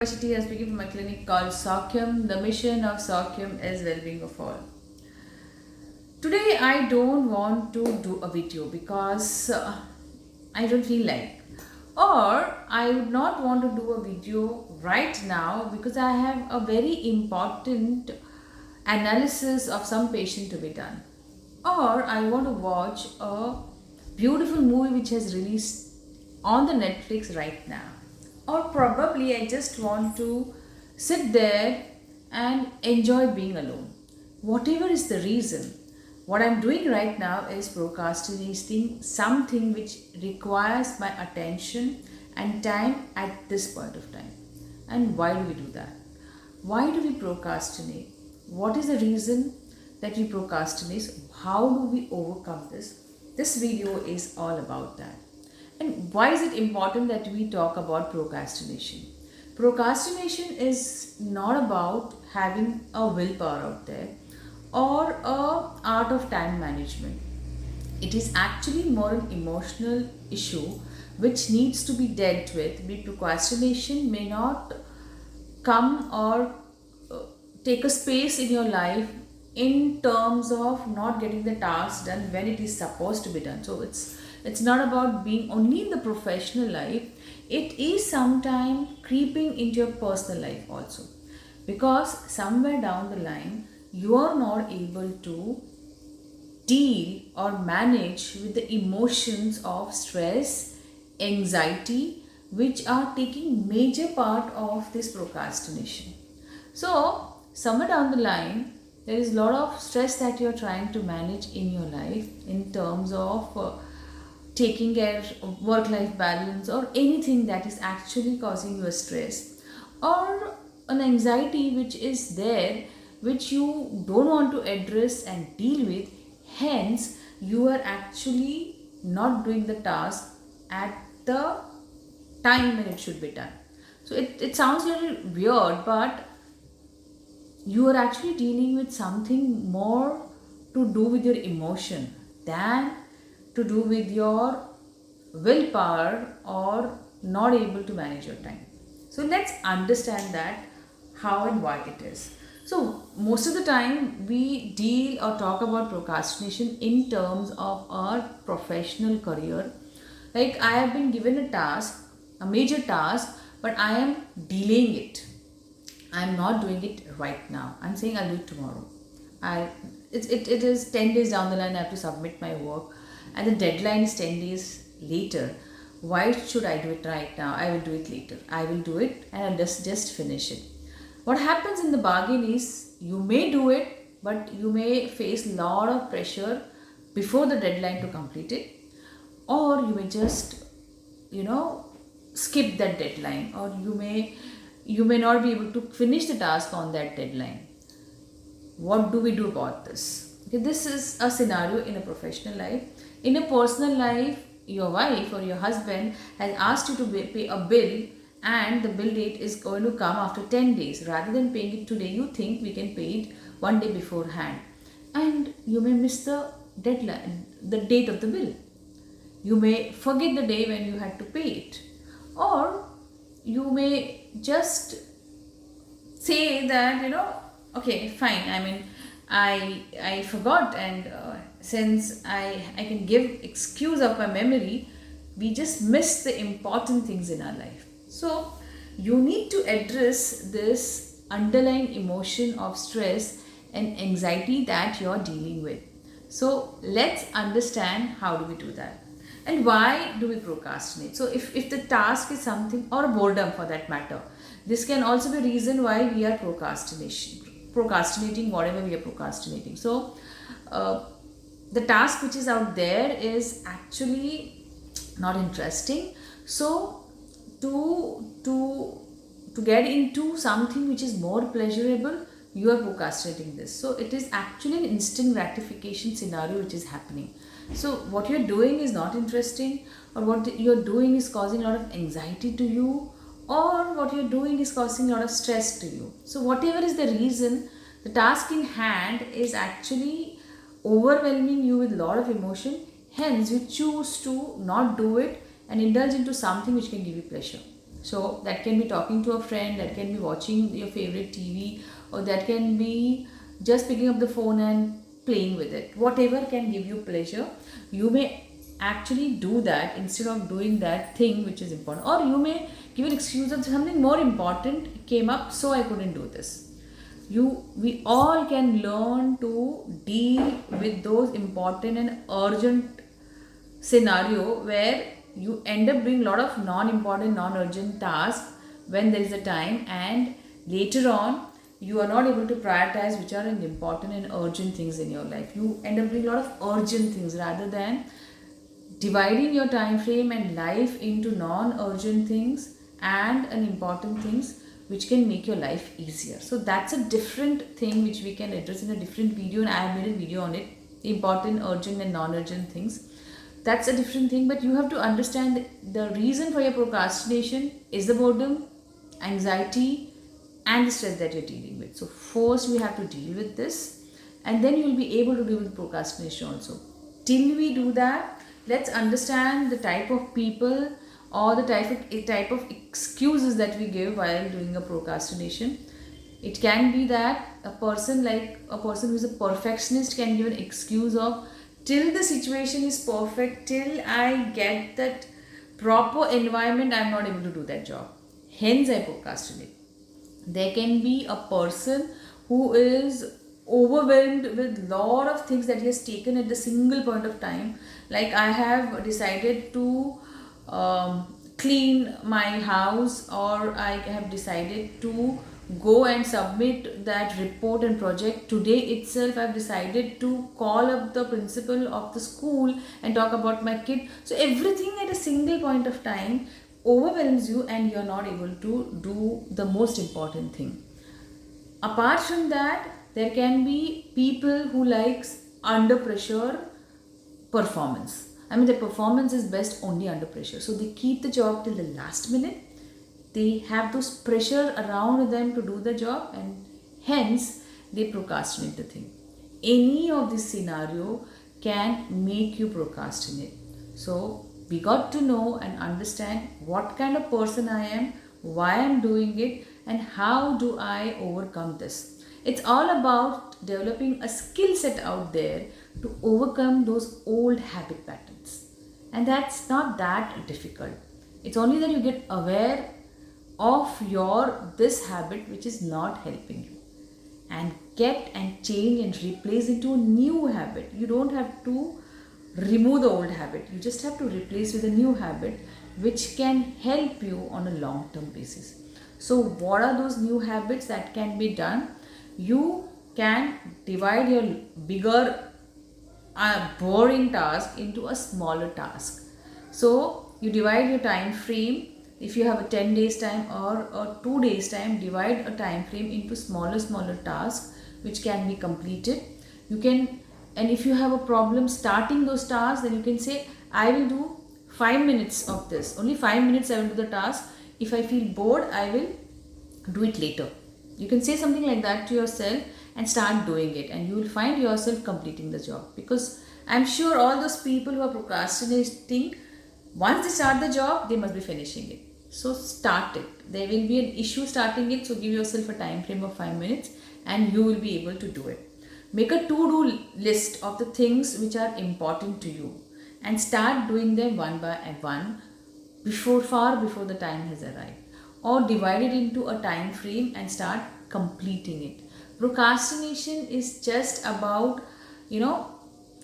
University. I'm speaking from my clinic called Saukyam. The mission of Saukyam is well-being of all. Today I don't want to do a video because I don't feel like, or I would not want to do a video right now because I have a very important analysis of some patient to be done, or I want to watch a beautiful movie which has released on the Netflix right now, or probably I just want to sit there and enjoy being alone. Whatever is the reason, what I'm doing right now is procrastinating something which requires my attention and time at this point of time. And why do we do that? Why do we procrastinate? What is the reason that we procrastinate? How do we overcome this? This video is all about that. And why is it important that we talk about procrastination? Procrastination is not about having a willpower out there or a art of time management. It is actually more an emotional issue which needs to be dealt with. The procrastination may not come or take a space in your life in terms of not getting the task done when it is supposed to be done. So it's not about being only in the professional life. It is sometimes creeping into your personal life also, because somewhere down the line you are not able to deal or manage with the emotions of stress, anxiety, which are taking major part of this procrastination. So somewhere down the line there is a lot of stress that you're trying to manage in your life in terms of taking care of work-life balance or anything that is actually causing you a stress or an anxiety which is there, which you don't want to address and deal with. Hence you are actually not doing the task at the time when it should be done. So it sounds a little weird, but you are actually dealing with something more to do with your emotion than to do with your willpower or not able to manage your time. So let's understand that how and why it is. So most of the time we deal or talk about procrastination in terms of our professional career. Like, I have been given a task, a major task, but I am delaying it. I'm not doing it right now. I'm saying I'll do it tomorrow. It is 10 days down the line I have to submit my work, and the deadline is 10 days later. Why should I do it right now? I will do it later. I will do it and I'll just finish it. What happens in the bargain is you may do it, but you may face a lot of pressure before the deadline to complete it, or you may just, skip that deadline, or you may not be able to finish the task on that deadline. What do we do about this? Okay, this is a scenario in a professional life. In a personal life, your wife or your husband has asked you to pay a bill, and the bill date is going to come after 10 days. Rather than paying it today, you think we can pay it one day beforehand, and you may miss the deadline, the date of the bill. You may forget the day when you had to pay it, or you may just say that, okay, fine, I mean, I forgot, and since I can give excuse of my memory, we just miss the important things in our life. So you need to address this underlying emotion of stress and anxiety that you're dealing with. So let's understand how do we do that, and why do we procrastinate. So if the task is something, or boredom for that matter, this can also be a reason why we are procrastinating whatever we are procrastinating. So the task which is out there is actually not interesting. So to get into something which is more pleasurable, you are procrastinating this. So it is actually an instant gratification scenario which is happening. So what you're doing is not interesting, or what you're doing is causing a lot of anxiety to you, or what you're doing is causing a lot of stress to you. So whatever is the reason, the task in hand is actually overwhelming you with a lot of emotion. Hence you choose to not do it and indulge into something which can give you pleasure. So that can be talking to a friend, that can be watching your favorite TV, or that can be just picking up the phone and playing with it. Whatever can give you pleasure, you may actually do that instead of doing that thing which is important. Or you may give an excuse of something more important came up, so I couldn't do this. We all can learn to deal with those important and urgent scenario where you end up doing a lot of non-important, non-urgent tasks when there is a time, and later on you are not able to prioritize which are important and urgent things in your life. You end up doing a lot of urgent things rather than dividing your time frame and life into non-urgent things and an important things which can make your life easier. So that's a different thing which we can address in a different video, and I have made a video on it, important, urgent and non-urgent things. That's a different thing, but you have to understand that the reason for your procrastination is the boredom, anxiety and the stress that you're dealing with. So first we have to deal with this, and then you'll be able to deal with procrastination also. Till we do that, let's understand the type of people or the type of excuses that we give while doing a procrastination. It can be that a person who is a perfectionist can give an excuse of, till the situation is perfect, till I get that proper environment, I'm not able to do that job, hence I procrastinate. There can be a person who is overwhelmed with lot of things that he has taken at the single point of time. Like, I have decided to clean my house, or I have decided to go and submit that report and project today itself. I've decided to call up the principal of the school and talk about my kid. So everything at a single point of time overwhelms you, and you're not able to do the most important thing. Apart from that, there can be people who likes under pressure performance. I mean, the performance is best only under pressure. So they keep the job till the last minute. They have those pressure around them to do the job, and hence they procrastinate the thing. Any of this scenario can make you procrastinate. So we got to know and understand what kind of person I am, why I'm doing it, and how do I overcome this. It's all about developing a skill set out there to overcome those old habit patterns. And that's not that difficult. It's only that you get aware of this habit which is not helping you, and get and change and replace into a new habit. You don't have to remove the old habit, you just have to replace with a new habit which can help you on a long term basis. So what are those new habits that can be done? You can divide your bigger boring task into a smaller task. So you divide your time frame. If you have a 10 days time or a 2 days time, divide a time frame into smaller tasks which can be completed. You can, and if you have a problem starting those tasks, then you can say, I will do 5 minutes of this, only 5 minutes I will do the task. If I feel bored, I will do it later. You can say something like that to yourself and start doing it, and you will find yourself completing the job. Because I'm sure all those people who are procrastinating, once they start the job, they must be finishing it. So start it. There will be an issue starting it, so give yourself a time frame of 5 minutes and you will be able to do it. Make a to-do list of the things which are important to you and start doing them one by one far before the time has arrived. Or divide it into a time frame and start completing it. Procrastination is just about,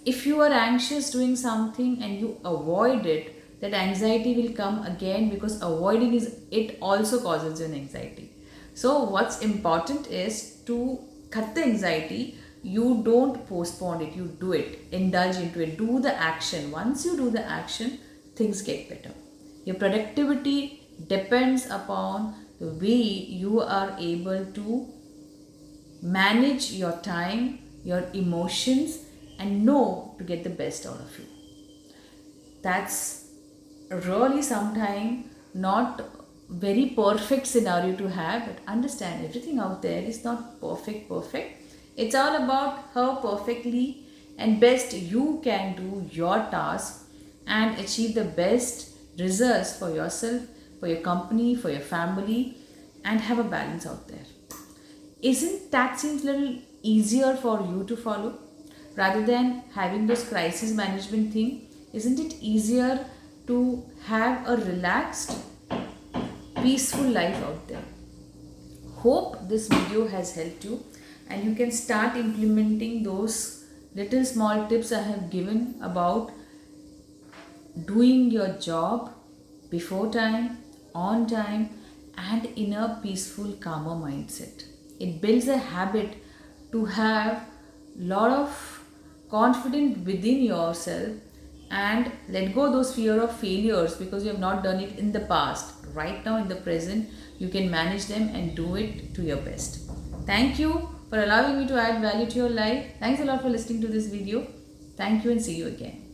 if you are anxious doing something and you avoid it, that anxiety will come again, because avoiding it also causes an anxiety. So what's important is to cut the anxiety. You don't postpone it, you do it, indulge into it, do the action. Once you do the action, things get better. Your productivity depends upon the way you are able to manage your time, your emotions, and know to get the best out of you. That's really sometime not very perfect scenario to have, but understand everything out there is not perfect. It's all about how perfectly and best you can do your task and achieve the best results for yourself, for for your company, for your family, and have a balance out there. Isn't that seems a little easier for you to follow rather than having those crisis management thing? Isn't it easier to have a relaxed, peaceful life out there? Hope this video has helped you and you can start implementing those little small tips I have given about doing your job before time, on time, and in a peaceful, calmer mindset. It builds a habit to have lot of confidence within yourself and let go those fear of failures because you have not done it in the past. Right now in the present, you can manage them and do it to your best. Thank you for allowing me to add value to your life. Thanks a lot for listening to this video. Thank you and see you again.